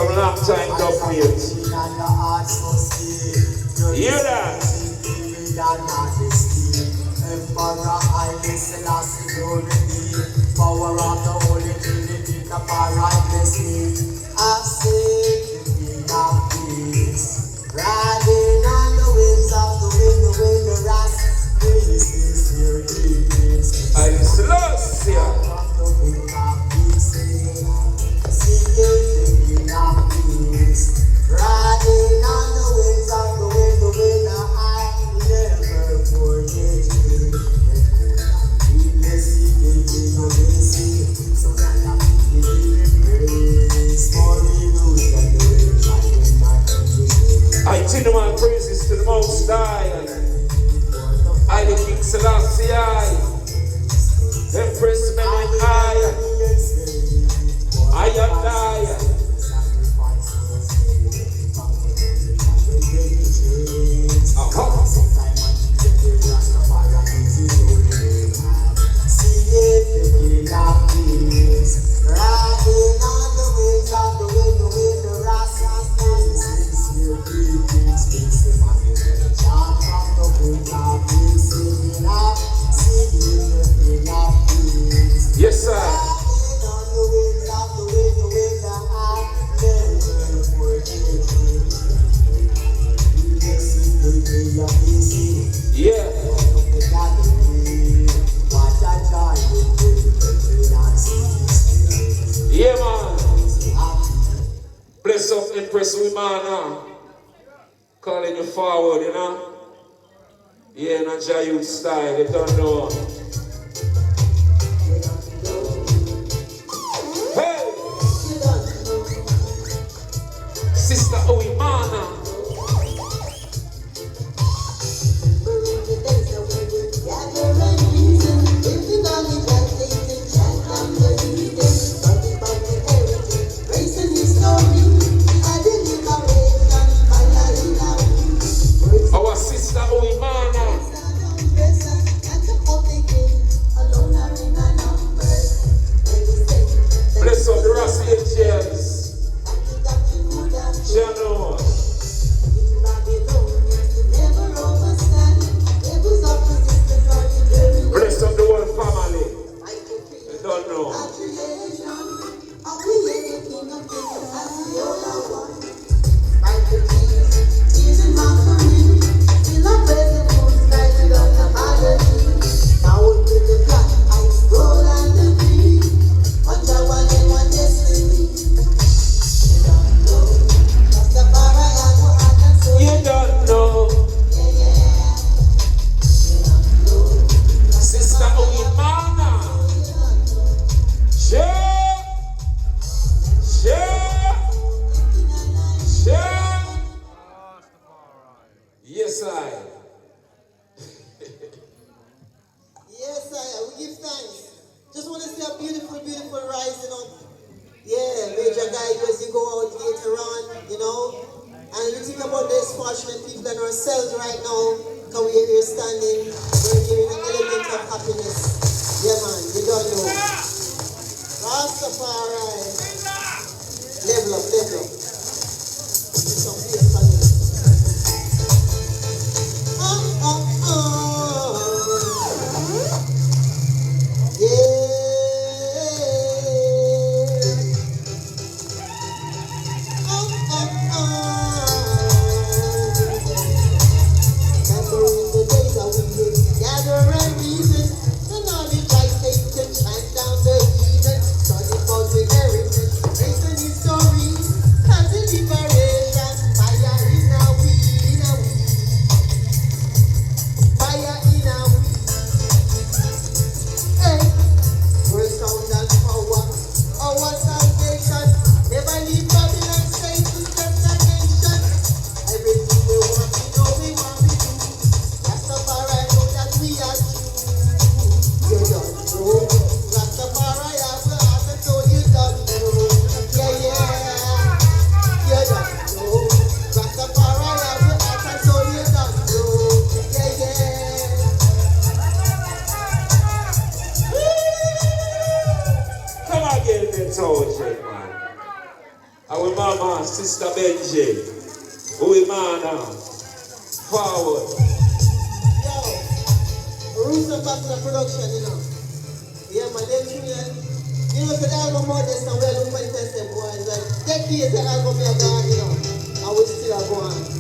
From long time Dubplates. Hear that? Power of the Holy Trinity, the paradise bless me. I say the King of Peace, riding on the wings of the wind, the wind, the rast. This is your peace. I Selecta. From the King of Peace, singing the King of Peace, riding on the wings of the wind, the wind, the high. Never forget me. So that I can give praise for you and the way I tell my praises to the Most High. I the King Selassie. Empress men I and I. Yes, sir. Yeah. Yeah, man. Bless up and press with man. Calling you forward, you know. Yeah, in a Jah Youth style, you don't know. Hey! Sister Oimana. Our sister Oimana. Bless up the Rasta angels. Channel. Bless up the whole family. I don't know. You don't know. Sister Oimana. Share. Yes, I. Yes, we give thanks. Just want to say a beautiful, beautiful rising up. Yeah, major guide as you go out later on, you know. And you think about this fortunate people than ourselves right now, because we're here standing, we're here in an element of happiness. Yeah, man, you don't know. Rastafari. Level up, level up. Some place for you. Our mama, Sister Benji. We man now. Forward. Yo, roots and back to the production, you know. Yeah, man, them tune you know, the album out there, so we're looking for the boys. Like, decades the album here gone, you know. And we still are going.